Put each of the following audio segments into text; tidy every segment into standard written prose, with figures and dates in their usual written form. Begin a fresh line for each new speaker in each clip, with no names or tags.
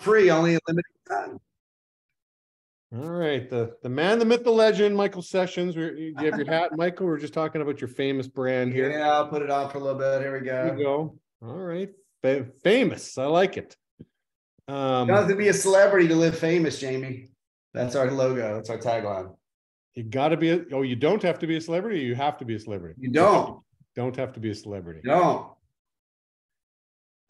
free, only a limited time.
All right, the man, the myth, the legend, Michael Sessions. Do you have your hat, Michael? We're just talking about your famous brand here.
Yeah, I'll put it on for a little bit. Here we go.
Here we go. All right, famous. I like it.
You don't have to be a celebrity to live famous, Jamie. That's our logo. That's our tagline.
You got to be. You don't have to be a celebrity. You have to be a celebrity.
You don't
have to be a celebrity.
Don't.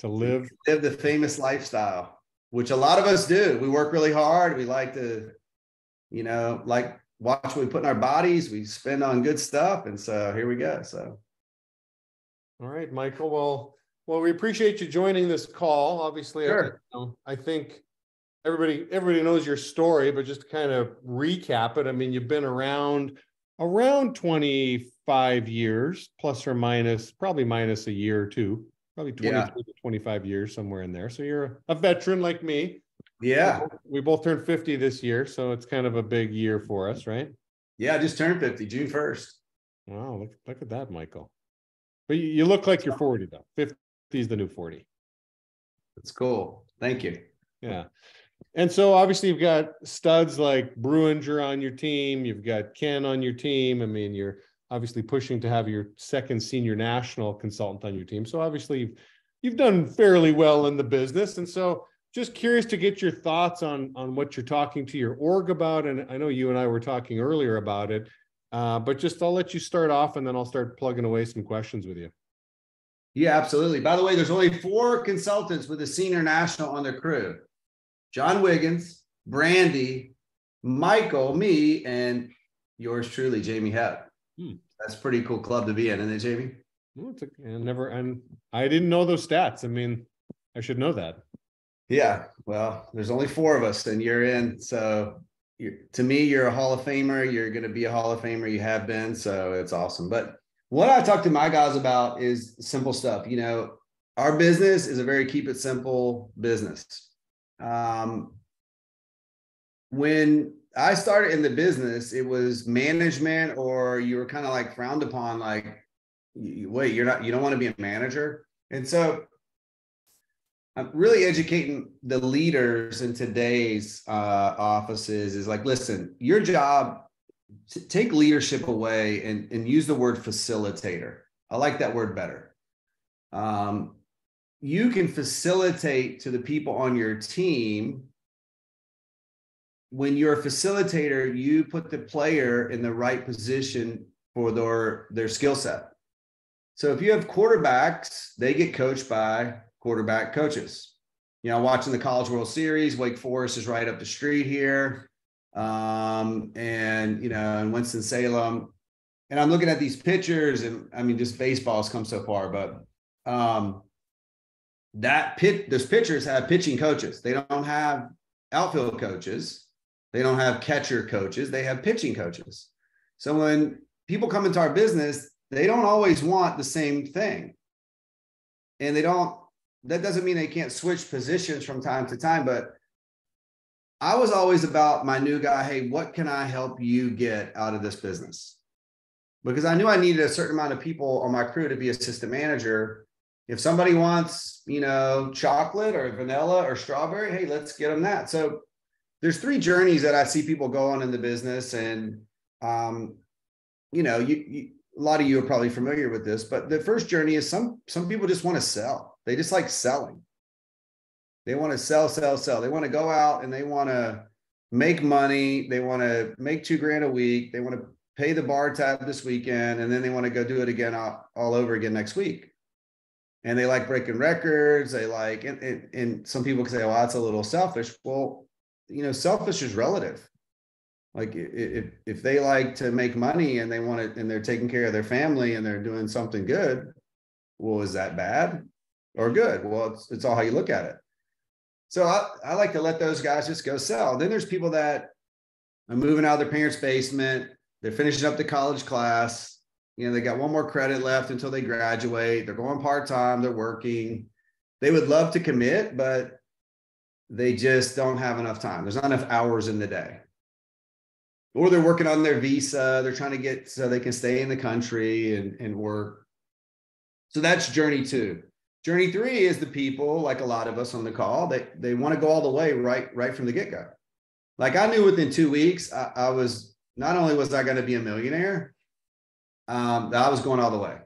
To live
the famous lifestyle, which a lot of us do. We work really hard. We like to, watch what we put in our bodies. We spend on good stuff. And so here we go. So.
All right, Michael. Well, we appreciate you joining this call. Obviously,
sure.
I think everybody knows your story, but just to kind of recap it, I mean, you've been around 25 years, plus or minus, probably minus a year or two, probably 22 to 25 years, somewhere in there. So you're a veteran like me.
Yeah.
We both turned 50 this year, so it's kind of a big year for us, right?
Yeah, I just turned 50, June 1st.
Wow, look at that, Michael. But you look like you're 40, though. 50 is the new 40.
That's cool. Thank you.
Yeah. And so obviously you've got studs like Bruinger on your team. You've got Ken on your team. I mean, you're obviously pushing to have your second senior national consultant on your team. So obviously you've done fairly well in the business. And so just curious to get your thoughts on what you're talking to your org about. And I know you and I were talking earlier about it, but just I'll let you start off and then I'll start plugging away some questions with you.
Yeah, absolutely. By the way, there's only 4 consultants with a senior national on their crew. John Wiggins, Brandy, Michael, me, and yours truly, Jamie Hepp. That's a pretty cool club to be in, isn't it, Jamie?
Well, I didn't know those stats. I mean, I should know that.
Yeah, well, there's only 4 of us, and you're in. So to me, you're a Hall of Famer. You're going to be a Hall of Famer. You have been, so it's awesome. But what I talk to my guys about is simple stuff. Our business is a very keep it simple business. When I started in the business, it was management, or you were kind of like frowned upon, like, wait, you don't want to be a manager. And so I'm really educating the leaders in today's offices is like, listen, your job, take leadership away and use the word facilitator. I like that word better. You can facilitate to the people on your team. When you're a facilitator, you put the player in the right position for their skill set. So if you have quarterbacks, they get coached by quarterback coaches. Watching the College World Series, Wake Forest is right up the street here. In Winston-Salem. And I'm looking at these pictures, and I mean, just baseball's come so far, but those pitchers have pitching coaches. They don't have outfield coaches. They don't have catcher coaches. They have pitching coaches. So when people come into our business, they don't always want the same thing. And that doesn't mean they can't switch positions from time to time, but I was always about my new guy. Hey, what can I help you get out of this business? Because I knew I needed a certain amount of people on my crew to be assistant manager. If somebody wants, chocolate or vanilla or strawberry, hey, let's get them that. So there's 3 journeys that I see people go on in the business. And, a lot of you are probably familiar with this, but the first journey is some people just want to sell. They just like selling. They want to sell. They want to go out and they want to make money. They want to make $2,000 a week. They want to pay the bar tab this weekend, and then they want to go do it again all over again next week. And they like breaking records. They like, and some people can say, well, that's a little selfish. Well, selfish is relative. Like if they like to make money and they want it and they're taking care of their family and they're doing something good, well, is that bad or good? Well, it's all how you look at it. So I like to let those guys just go sell. Then there's people that are moving out of their parents' basement. They're finishing up the college class. They got one more credit left until they graduate. They're going part-time. They're working. They would love to commit, but they just don't have enough time. There's not enough hours in the day. Or they're working on their visa. They're trying to get so they can stay in the country and work. So that's journey 2. Journey 3 is the people, like a lot of us on the call, they want to go all the way right from the get-go. Like I knew within 2 weeks, I was, not only was I going to be a millionaire, that I was going all the way.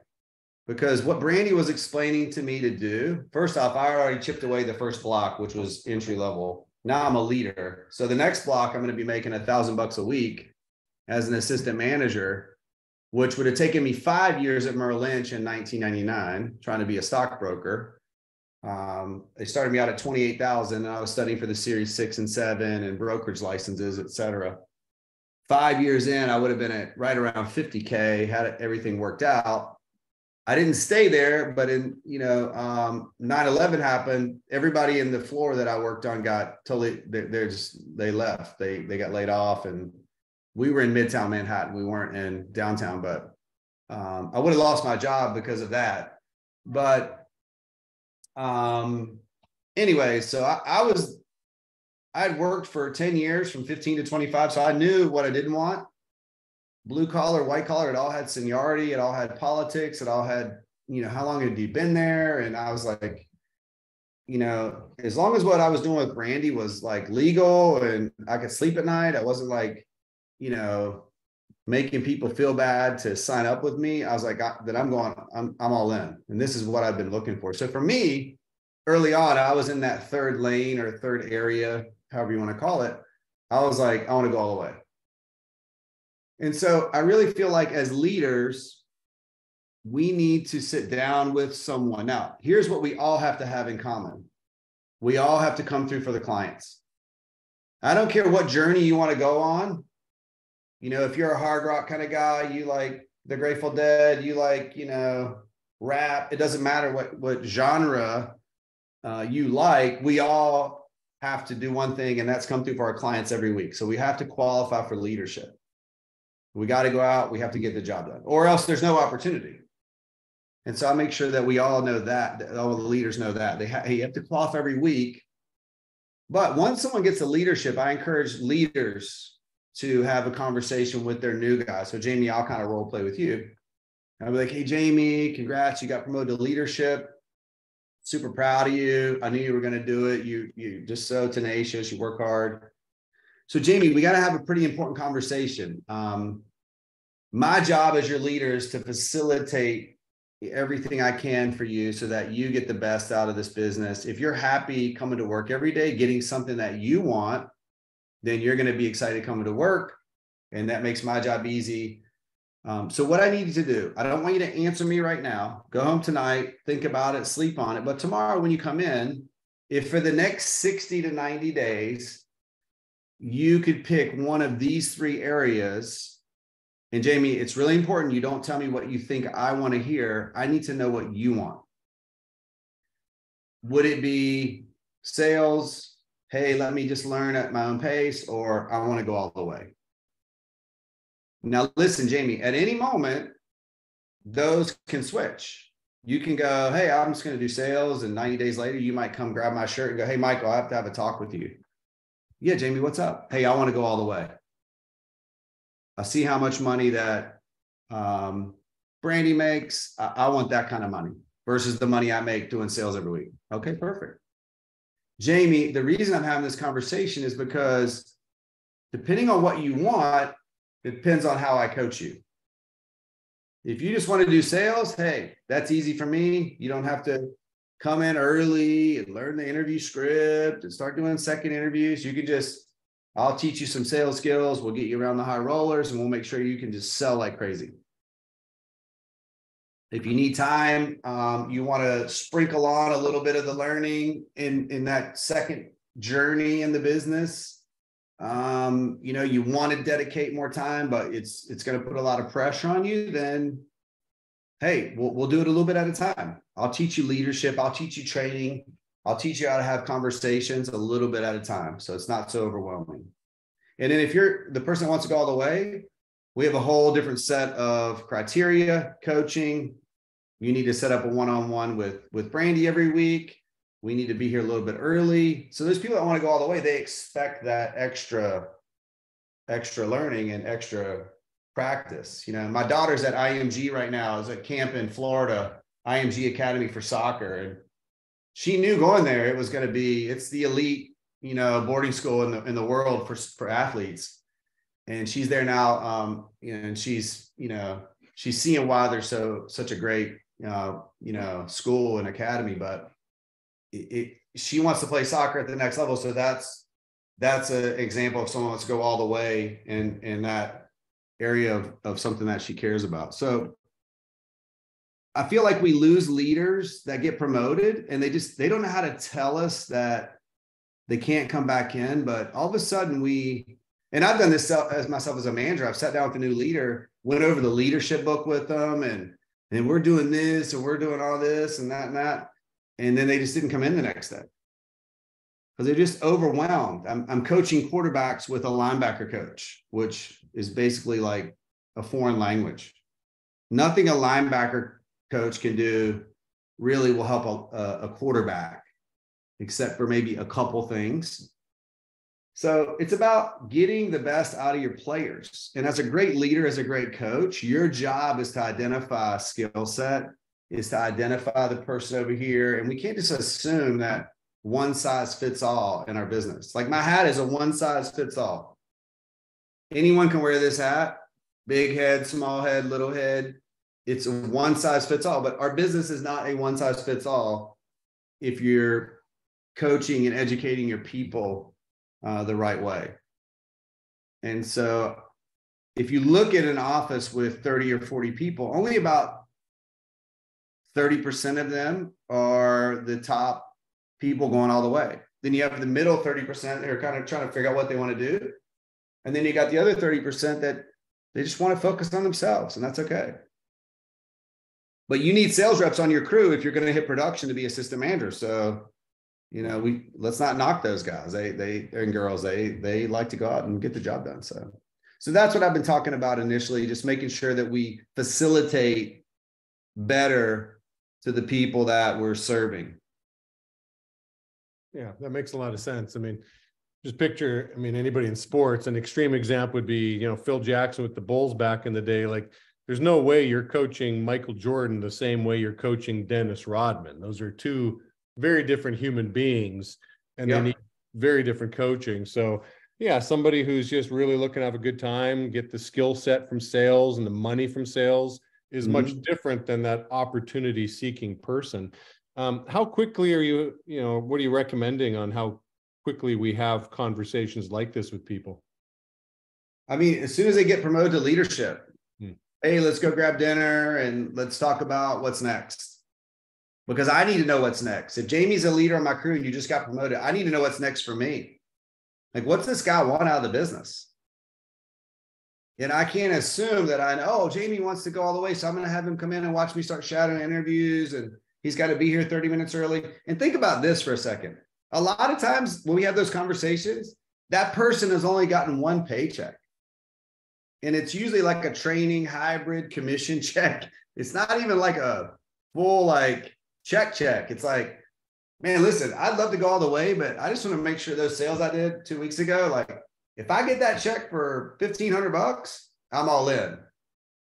Because what Brandy was explaining to me to do, first off, I already chipped away the first block, which was entry level. Now I'm a leader. So the next block, I'm going to be making $1,000 a week as an assistant manager, which would have taken me 5 years at Merrill Lynch in 1999, trying to be a stockbroker. They started me out at 28,000, and I was studying for the Series 6 and 7 and brokerage licenses, et cetera. 5 years in, I would have been at right around 50K, had everything worked out. I didn't stay there, but in, 9/11 happened. Everybody in the floor that I worked on got totally, they left. They got laid off, and we were in Midtown Manhattan. We weren't in downtown, but I would have lost my job because of that. But anyway, so I had worked for 10 years from 15 to 25. So I knew what I didn't want. Blue collar, white collar, it all had seniority, it all had politics, it all had, how long had you been there? And I was like, as long as what I was doing with Brandy was like legal and I could sleep at night, I wasn't like, making people feel bad to sign up with me. I was like, I'm all in. And this is what I've been looking for. So for me, early on, I was in that third lane or third area, however you want to call it. I was like, I want to go all the way. And so I really feel like as leaders, we need to sit down with someone. Now, here's what we all have to have in common. We all have to come through for the clients. I don't care what journey you want to go on. If you're a hard rock kind of guy, you like the Grateful Dead, you like, rap, it doesn't matter what genre you like. We all have to do one thing, and that's come through for our clients every week. So we have to qualify for leadership. We got to go out. We have to get the job done, or else there's no opportunity. And so I make sure that we all know that all the leaders know that you have to qualify every week. But once someone gets a leadership, I encourage leaders to have a conversation with their new guy. So Jamie, I'll kind of role play with you. I'll be like, hey, Jamie, congrats. You got promoted to leadership. Super proud of you. I knew you were going to do it. You just so tenacious. You work hard. So Jamie, we got to have a pretty important conversation. My job as your leader is to facilitate everything I can for you so that you get the best out of this business. If you're happy coming to work every day, getting something that you want, then you're going to be excited coming to work. And that makes my job easy. So what I need you to do, I don't want you to answer me right now. Go home tonight, think about it, sleep on it. But tomorrow when you come in, if for the next 60 to 90 days, you could pick one of these 3 areas. And Jamie, it's really important you don't tell me what you think I want to hear. I need to know what you want. Would it be sales? Hey, let me just learn at my own pace, or I want to go all the way. Now, listen, Jamie, at any moment, those can switch. You can go, hey, I'm just going to do sales. And 90 days later, you might come grab my shirt and go, hey, Michael, I have to have a talk with you. Yeah, Jamie, what's up? Hey, I want to go all the way. I see how much money that Brandy makes. I want that kind of money versus the money I make doing sales every week. Okay, perfect. Jamie, the reason I'm having this conversation is because depending on what you want, it depends on how I coach you. If you just want to do sales, hey, that's easy for me. You don't have to come in early and learn the interview script and start doing second interviews. You can just, I'll teach you some sales skills. We'll get you around the high rollers and we'll make sure you can just sell like crazy. If you need time, you want to sprinkle on a little bit of the learning in that second journey in the business. You want to dedicate more time, but it's going to put a lot of pressure on you. Then, hey, we'll do it a little bit at a time. I'll teach you leadership. I'll teach you training. I'll teach you how to have conversations a little bit at a time, so it's not so overwhelming. And then if you're the person that wants to go all the way, we have a whole different set of criteria, coaching. You need to set up a one-on-one with Brandy every week. We need to be here a little bit early. So those people that want to go all the way, they expect that extra learning and extra practice. My daughter's at IMG right now, is at camp in Florida, IMG Academy for Soccer. And she knew going there, it was going to be, it's the elite, boarding school in the world for athletes. And she's there now. And she's seeing why there's such a great, school and academy, but she wants to play soccer at the next level. So that's an example of someone who wants to go all the way in that area of something that she cares about. So I feel like we lose leaders that get promoted and they don't know how to tell us that they can't come back in, but all of a sudden and I've done this as myself as a manager. I've sat down with a new leader, went over the leadership book with them, and we're doing this and we're doing all this and that and that. And then they just didn't come in the next day because they're just overwhelmed. I'm coaching quarterbacks with a linebacker coach, which is basically like a foreign language. Nothing a linebacker coach can do really will help a quarterback, except for maybe a couple things. So it's about getting the best out of your players. And as a great leader, as a great coach, your job is to identify a skill set, is to identify the person over here. And we can't just assume that one size fits all in our business. Like my hat is a one size fits all. Anyone can wear this hat, big head, small head, little head. It's a one size fits all, but our business is not a one size fits all if you're coaching and educating your people the right way. And so if you look at an office with 30 or 40 people, only about 30% of them are the top people going all the way. Then you have the middle 30% that are kind of trying to figure out what they want to do. And then you got the other 30% that they just want to focus on themselves, and that's okay. But you need sales reps on your crew if you're going to hit production to be assistant manager. So, let's not knock those guys. They and girls, they like to go out and get the job done. So that's what I've been talking about initially, just making sure that we facilitate better to the people that we're serving.
Yeah, that makes a lot of sense. I mean, just picture, anybody in sports, an extreme example would be, Phil Jackson with the Bulls back in the day. Like, there's no way you're coaching Michael Jordan the same way you're coaching Dennis Rodman. Those are two very different human beings, and they need very different coaching. So yeah, somebody who's just really looking to have a good time, get the skill set from sales and the money from sales is much different than that opportunity seeking person. How quickly are you, what are you recommending on how quickly we have conversations like this with people?
As soon as they get promoted to leadership, hey, let's go grab dinner and let's talk about what's next. Because I need to know what's next. If Jamie's a leader on my crew and you just got promoted, I need to know what's next for me. Like, what's this guy want out of the business? And I can't assume that I know, Jamie wants to go all the way, so I'm going to have him come in and watch me start shadowing interviews, and he's got to be here 30 minutes early. And think about this for a second. A lot of times when we have those conversations, that person has only gotten one paycheck. And it's usually like a training hybrid commission check. It's not even like a full check. It's like, man, listen, I'd love to go all the way, but I just want to make sure those sales I did 2 weeks ago, like if I get that check for $1,500, I'm all in.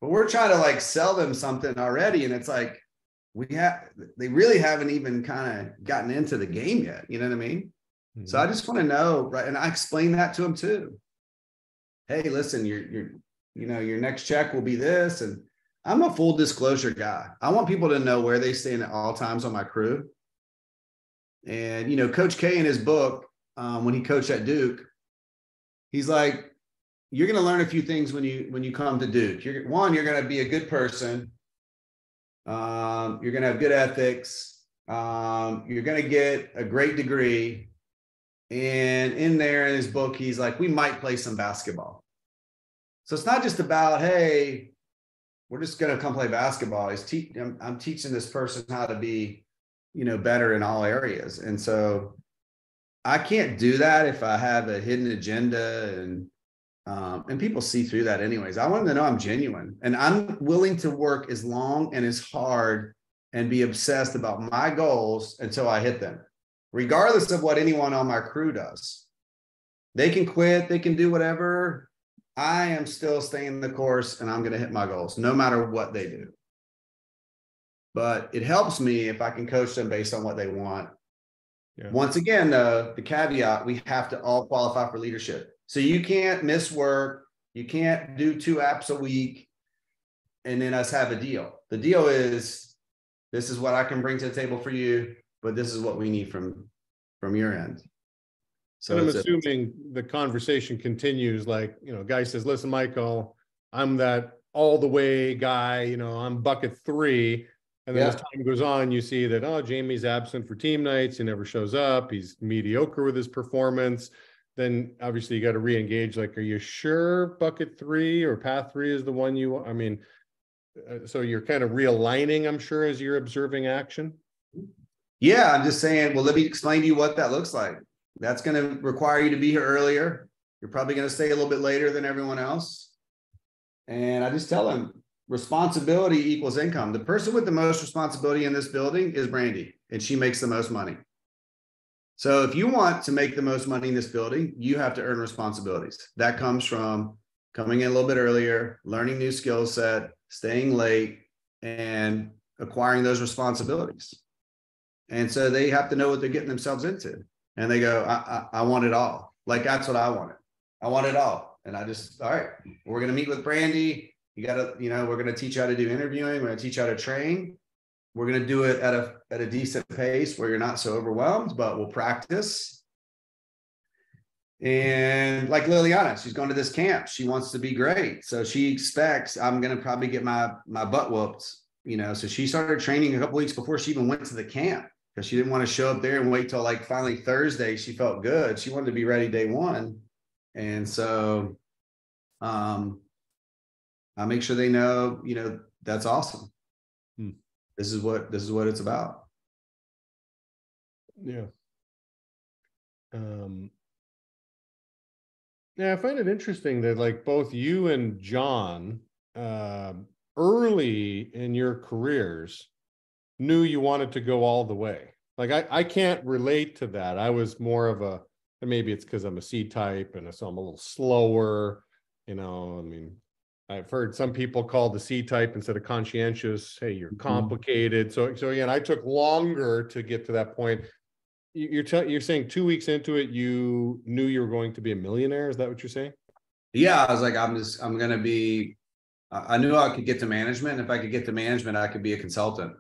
But we're trying to sell them something already. And it's like, they really haven't even kind of gotten into the game yet. You know what I mean? Mm-hmm. So I just want to know, right? And I explain that to them too. Hey, listen, your next check will be this. And I'm a full disclosure guy. I want people to know where they stand at all times on my crew. And, Coach K in his book, when he coached at Duke, he's like, you're going to learn a few things when you come to Duke. You're going to be a good person. You're going to have good ethics. You're going to get a great degree. And in his book, he's like, we might play some basketball. So it's not just about, hey, we're just going to come play basketball. I'm teaching this person how to be, better in all areas. And so I can't do that if I have a hidden agenda, and people see through that anyways. I want them to know I'm genuine, and I'm willing to work as long and as hard and be obsessed about my goals until I hit them, regardless of what anyone on my crew does. They can quit, they can do whatever. I am still staying the course, and I'm going to hit my goals no matter what they do. But it helps me if I can coach them based on what they want
Yeah.
Once again, the caveat, we have to all qualify for leadership. So you can't miss work. You can't do 2 apps a week and then us have a deal. The deal is, this is what I can bring to the table for you, but this is what we need from your end. So
and I'm assuming the conversation continues, like, guy says, listen, Michael, I'm that all the way guy, I'm bucket 3. And then as time goes on, you see that, oh, Jamie's absent for team nights. He never shows up. He's mediocre with his performance. Then obviously you got to re-engage. Like, are you sure bucket 3 or path 3 is the one you want? I mean, so you're kind of realigning, I'm sure, as you're observing action.
Yeah, I'm just saying, well, let me explain to you what that looks like. That's going to require you to be here earlier. You're probably going to stay a little bit later than everyone else. And I just tell them, responsibility equals income. The person with the most responsibility in this building is Brandy, and she makes the most money. So if you want to make the most money in this building, you have to earn responsibilities. That comes from coming in a little bit earlier, learning new skill set, staying late, and acquiring those responsibilities. And so they have to know what they're getting themselves into. And they go, I want it all. Like, that's what I wanted. I want it all. And I just, all right, we're going to meet with Brandy. You got to, we're going to teach you how to do interviewing. We're going to teach you how to train. We're going to do it at a decent pace where you're not so overwhelmed, but we'll practice. And like Liliana, she's going to this camp. She wants to be great. So she expects I'm going to probably get my butt whooped, so she started training a couple weeks before she even went to the camp, because she didn't want to show up there and wait till like finally Thursday. She felt good. She wanted to be ready day 1. And so, I make sure they know, that's awesome. This is what it's about.
Yeah. Yeah, I find it interesting that like both you and John, early in your careers, knew you wanted to go all the way. Like I can't relate to that. I was more of a, and maybe it's because I'm a C type and so I'm a little slower, I mean, I've heard some people call the C type instead of conscientious, hey, you're complicated. So again, I took longer to get to that point. You're saying 2 weeks into it, you knew you were going to be a millionaire. Is that what you're saying?
Yeah, I was like, I'm going to be, I knew I could get to management. If I could get to management, I could be a consultant.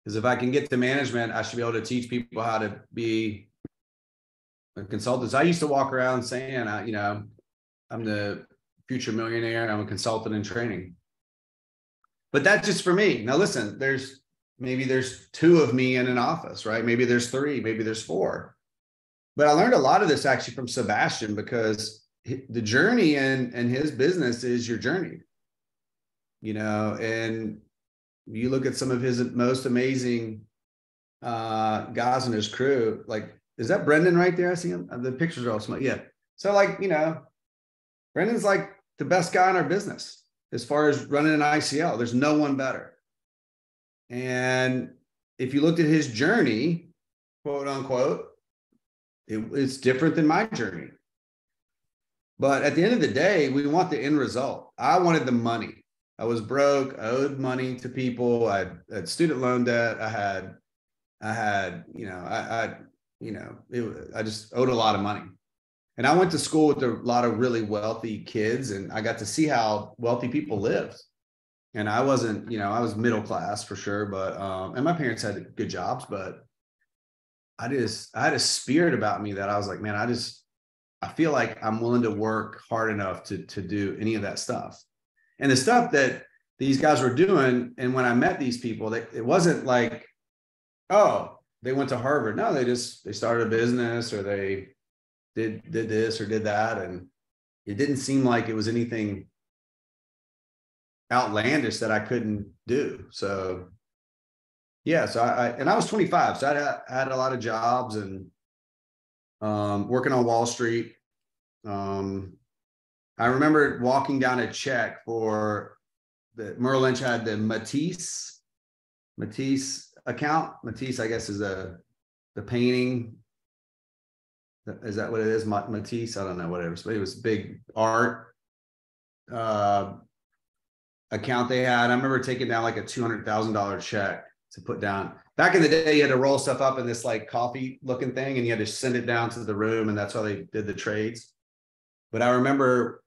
Because if I can get to management, I should be able to teach people how to be a consultant. So I used to walk around saying, I'm the future millionaire. I'm a consultant in training. But that's just for me. Now, listen, maybe there's 2 of me in an office, right? Maybe there's 3, maybe there's 4. But I learned a lot of this actually from Sebastian, because the journey and his business is your journey, and you look at some of his most amazing guys in his crew. Like, is that Brendan right there? I see him. The pictures are all small. Yeah. So like, Brendan's like the best guy in our business as far as running an ICL. There's no one better. And if you looked at his journey, quote unquote, it's different than my journey. But at the end of the day, we want the end result. I wanted the money. I was broke. I owed money to people. I had student loan debt. I just owed a lot of money. And I went to school with a lot of really wealthy kids, and I got to see how wealthy people lived. And I wasn't, I was middle class for sure, but, and my parents had good jobs, but I had a spirit about me that I was like, man, I feel like I'm willing to work hard enough to do any of that stuff. And the stuff that these guys were doing, and when I met these people, it wasn't like, oh, they went to Harvard. No, they started a business, or they did this or did that. And it didn't seem like it was anything outlandish that I couldn't do. So yeah, so I was 25, so I had a lot of jobs and working on Wall Street. I remember walking down a check for Merrill Lynch had the Matisse account. Matisse, I guess, is the painting. Is that what it is? Matisse? I don't know, whatever. But it was big art account they had. I remember taking down like a $200,000 check to put down. Back in the day, you had to roll stuff up in this like coffee looking thing, and you had to send it down to the room, and that's how they did the trades. But I remember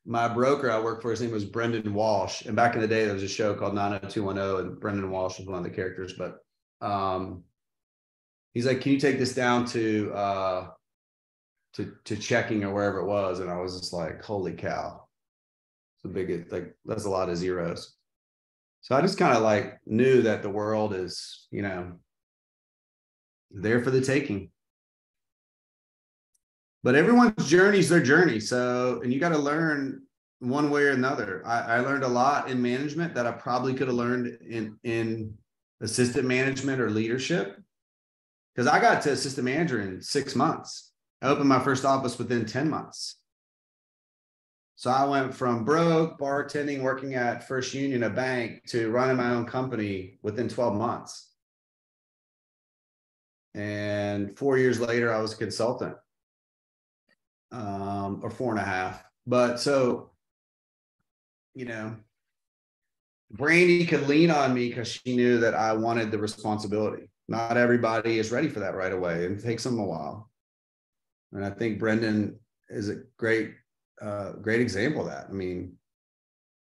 my broker I worked for, his name was Brendan Walsh. And back in the day, there was a show called 90210, and Brendan Walsh was one of the characters. But he's like, can you take this down to checking or wherever it was? And I was just like, holy cow. It's a big, like, that's a lot of zeros. So I just kind of like knew that the world is, you know, there for the taking. But everyone's journey is their journey. So, and you got to learn one way or another. I learned a lot in management that I probably could have learned in assistant management or leadership. Because I got to assistant manager in 6 months. I opened my first office within 10 months. So I went from broke, bartending, working at First Union, a bank, to running my own company within 12 months. And 4 years later, I was a consultant, or 4.5. But so, you know, Brandy could lean on me because she knew that I wanted the responsibility. Not everybody is ready for that right away. It takes them a while. And I think Brendan is a great example of that. I mean,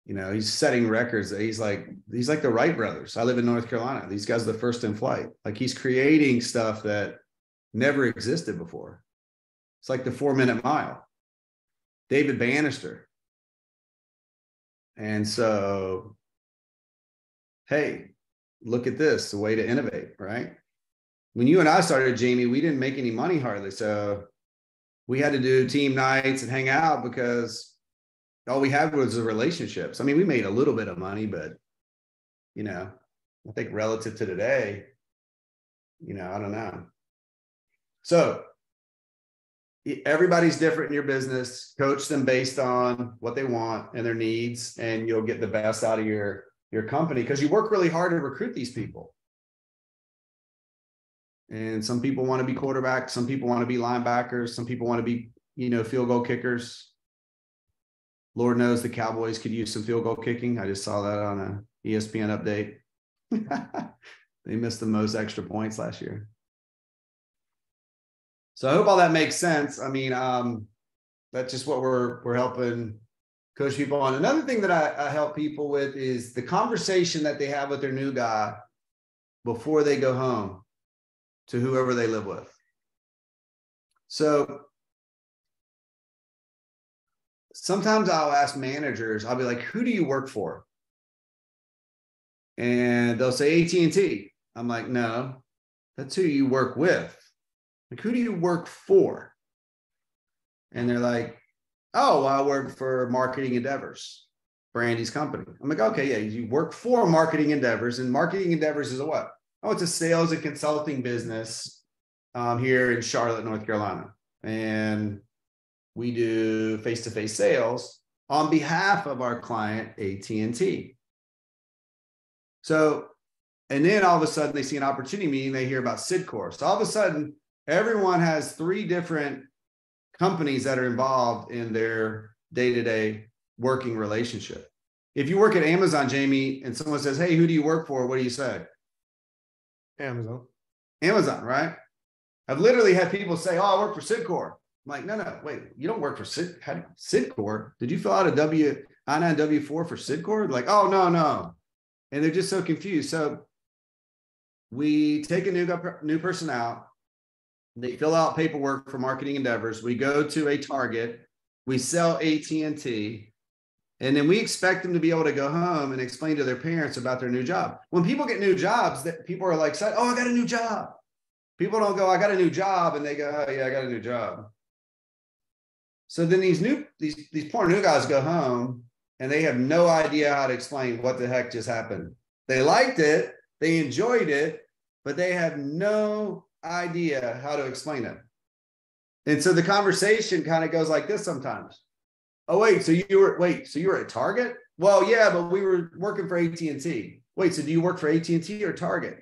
you know, he's setting records. He's like the Wright brothers. I live in North Carolina. These guys are the first in flight. Like, he's creating stuff that never existed before. It's like the 4-minute mile. David Bannister. And so, hey, look at this, the way to innovate, right? When you and I started, Jamie, we didn't make any money hardly. So we had to do team nights and hang out because all we had was the relationships. I mean, we made a little bit of money, but, you know, I think relative to today, you know, I don't know. So everybody's different in your business. Coach them based on what they want and their needs, and you'll get the best out of your company, because you work really hard to recruit these people. And some people want to be quarterbacks. Some people want to be linebackers. Some people want to be, you know, field goal kickers. Lord knows the Cowboys could use some field goal kicking. I just saw that on a ESPN update. They missed the most extra points last year. So I hope all that makes sense. I mean, that's just what we're helping coach people on. Another thing that I help people with is the conversation that they have with their new guy before they go home to whoever they live with. So sometimes I'll ask managers, I'll be like, who do you work for? And they'll say AT&T. I'm like, no, that's who you work with. Like, who do you work for? And they're like, oh, well, I work for Marketing Endeavors, Brandy's company. I'm like, okay, yeah, you work for Marketing Endeavors, and Marketing Endeavors is a what? Oh, it's a sales and consulting business here in Charlotte, North Carolina. And we do face-to-face sales on behalf of our client, AT&T. So, and then all of a sudden they see an opportunity meeting, they hear about Sidcor. So all of a sudden, everyone has 3 different companies that are involved in their day-to-day working relationship. If you work at Amazon, Jamie, and someone says, hey, who do you work for? What do you say?
Amazon,
right? I've literally had people say, oh, I work for Sidcor. I'm like, no, wait, you don't work for Sidcor. Did you fill out a I-9 W-4 for Sidcor? Like, oh, no. And they're just so confused. So we take a new person out. They fill out paperwork for Marketing Endeavors. We go to a Target. We sell AT&T. And then we expect them to be able to go home and explain to their parents about their new job. When people get new jobs, that people are like, oh, I got a new job. People don't go, I got a new job. And they go, oh, yeah, I got a new job. So then these poor new guys go home and they have no idea how to explain what the heck just happened. They liked it. They enjoyed it, but they have no idea how to explain it. And so the conversation kind of goes like this sometimes. Oh, wait, so you were at Target? Well, yeah, but we were working for AT&T. Wait, so do you work for AT&T or Target?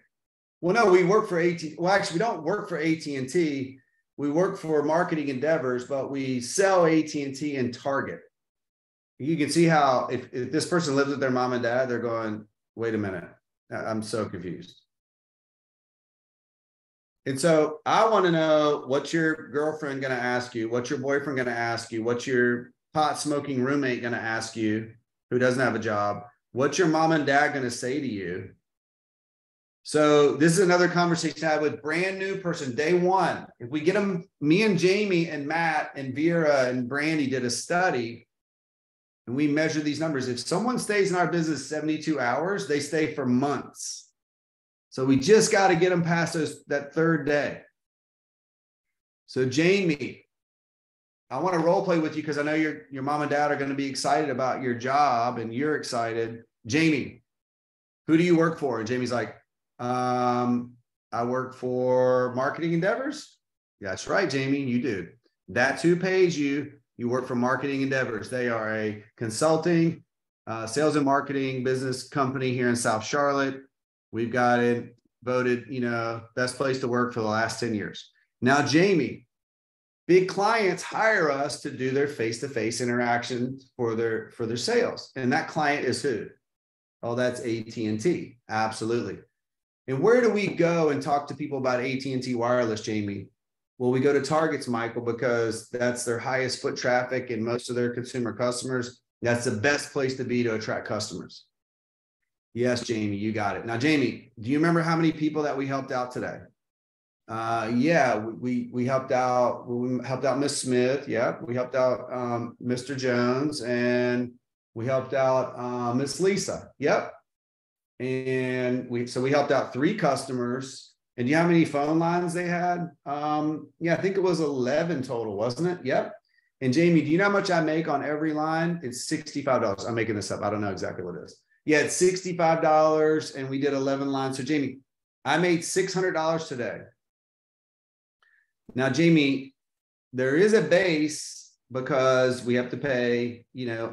Well, no, we work for AT&T. Well, actually, we don't work for AT&T. We work for Marketing Endeavors, but we sell AT&T and Target. You can see how if this person lives with their mom and dad, they're going, wait a minute. I'm so confused. And so I want to know, what's your girlfriend going to ask you? What's your boyfriend going to ask you? What's your pot smoking roommate going to ask you who doesn't have a job? What's your mom and dad going to say to you? So this is another conversation I had with brand new person, day one. If we get them, me and Jamie and Matt and Vera and Brandy did a study and we measure these numbers. If someone stays in our business 72 hours, they stay for months. So we just got to get them past that third day. So Jamie, I want to role play with you because I know your mom and dad are going to be excited about your job and you're excited. Jamie, who do you work for? And Jamie's like, I work for Marketing Endeavors. That's right, Jamie, you do. That's who pays you. You work for Marketing Endeavors. They are a consulting, sales and marketing business company here in South Charlotte. We've got it voted, best place to work for the last 10 years. Now, Jamie, big clients hire us to do their face-to-face interaction for their sales. And that client is who? Oh, that's AT&T. Absolutely. And where do we go and talk to people about AT&T Wireless, Jamie? Well, we go to Targets, Michael, because that's their highest foot traffic and most of their consumer customers. That's the best place to be to attract customers. Yes, Jamie, you got it. Now, Jamie, do you remember how many people that we helped out today? Yeah, we helped out. We helped out Miss Smith. Yeah, we helped out Mr. Jones, and we helped out Miss Lisa. Yep. And we helped out 3 customers. And do you know how many phone lines they had? Yeah, I think it was 11 total, wasn't it? Yep. And Jamie, do you know how much I make on every line? It's $65. I'm making this up. I don't know exactly what it is. Yeah, it's $65, and we did 11 lines. So Jamie, I made $600 today. Now, Jamie, there is a base because we have to pay,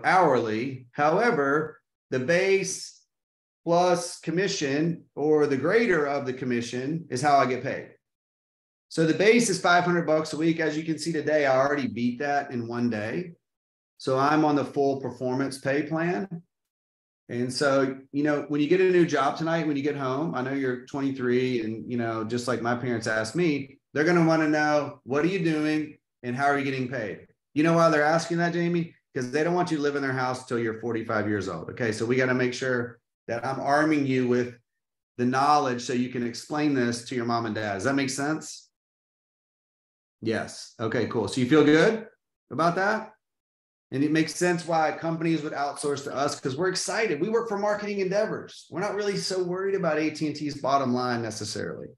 hourly. However, the base plus commission, or the greater of the commission, is how I get paid. So the base is $500 a week. As you can see today, I already beat that in one day. So I'm on the full performance pay plan. And so, when you get a new job tonight, when you get home, I know you're 23 and, just like my parents asked me, they're going to want to know, what are you doing and how are you getting paid? You know why they're asking that, Jamie? Because they don't want you to live in their house till you're 45 years old. Okay. So we got to make sure that I'm arming you with the knowledge so you can explain this to your mom and dad. Does that make sense? Yes. Okay, cool. So you feel good about that? And it makes sense why companies would outsource to us, because we're excited. We work for Marketing Endeavors. We're not really so worried about AT&T's bottom line necessarily.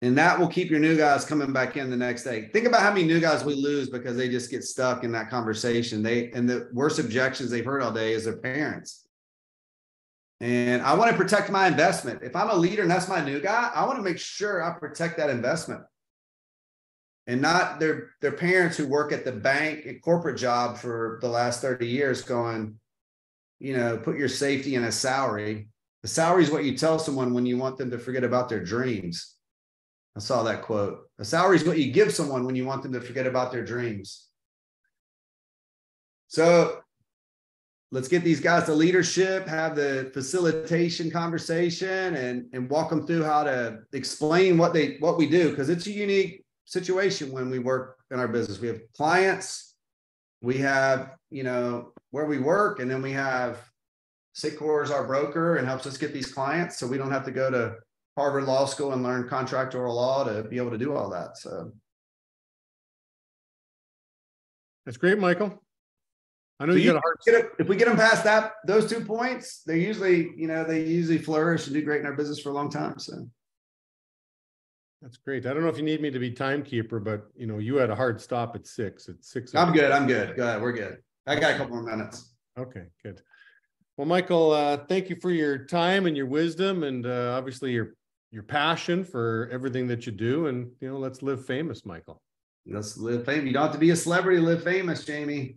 And that will keep your new guys coming back in the next day. Think about how many new guys we lose because they just get stuck in that conversation. And the worst objections they've heard all day is their parents. And I want to protect my investment. If I'm a leader and that's my new guy, I want to make sure I protect that investment. And not their parents who work at the bank, a corporate job for the last 30 years going, put your safety in a salary. The salary is what you tell someone when you want them to forget about their dreams. I saw that quote. A salary is what you give someone when you want them to forget about their dreams. So let's get these guys to leadership, have the facilitation conversation, and walk them through how to explain what we do, because it's a unique situation when we work in our business. We have clients, we have, where we work, and then we have Sitcor as our broker and helps us get these clients. So we don't have to go to Harvard Law School and learn contractual law to be able to do all that. So
that's great, Michael. I know you got a hard.
If we get them past those 2 points, they usually flourish and do great in our business for a long time. So
that's great. I don't know if you need me to be timekeeper, but you had a hard stop at 6. At 6.
I'm good. Go ahead. We're good. I got a couple more minutes.
Okay, good. Well, Michael, thank you for your time and your wisdom, and obviously your passion for everything that you do. And let's live famous, Michael.
Let's live famous. You don't have to be a celebrity to live famous, Jamie.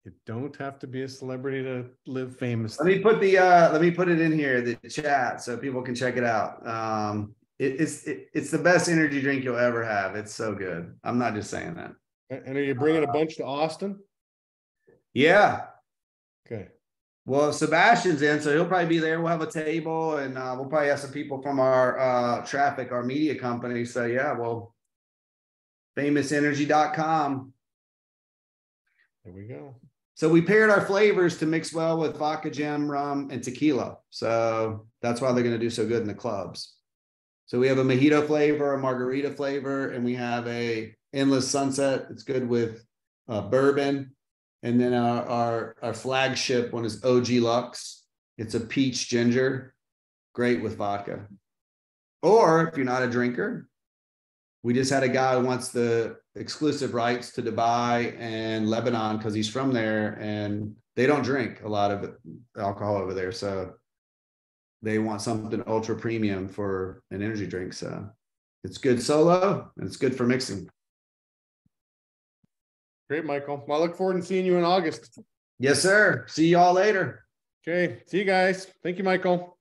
You don't have to be a celebrity to live famous.
Let me put it in here, the chat, so people can check it out. It's the best energy drink you'll ever have. It's so good. I'm not just saying that.
And are you bringing a bunch to Austin?
Yeah.
Okay.
Well, Sebastian's in, so he'll probably be there. We'll have a table, and we'll probably have some people from our traffic, our media company. So yeah, well, famousenergy.com.
There we go.
So we paired our flavors to mix well with vodka, gin, rum, and tequila. So that's why they're going to do so good in the clubs. So we have a mojito flavor, a margarita flavor, and we have a endless sunset. It's good with bourbon. And then our flagship one is OG Lux. It's a peach ginger, great with vodka. Or if you're not a drinker, we just had a guy who wants the exclusive rights to Dubai and Lebanon because he's from there and they don't drink a lot of alcohol over there. So they want something ultra premium for an energy drink. So it's good solo and it's good for mixing.
Great, Michael. Well, I look forward to seeing you in August.
Yes, sir. See y'all later.
Okay. See you guys. Thank you, Michael.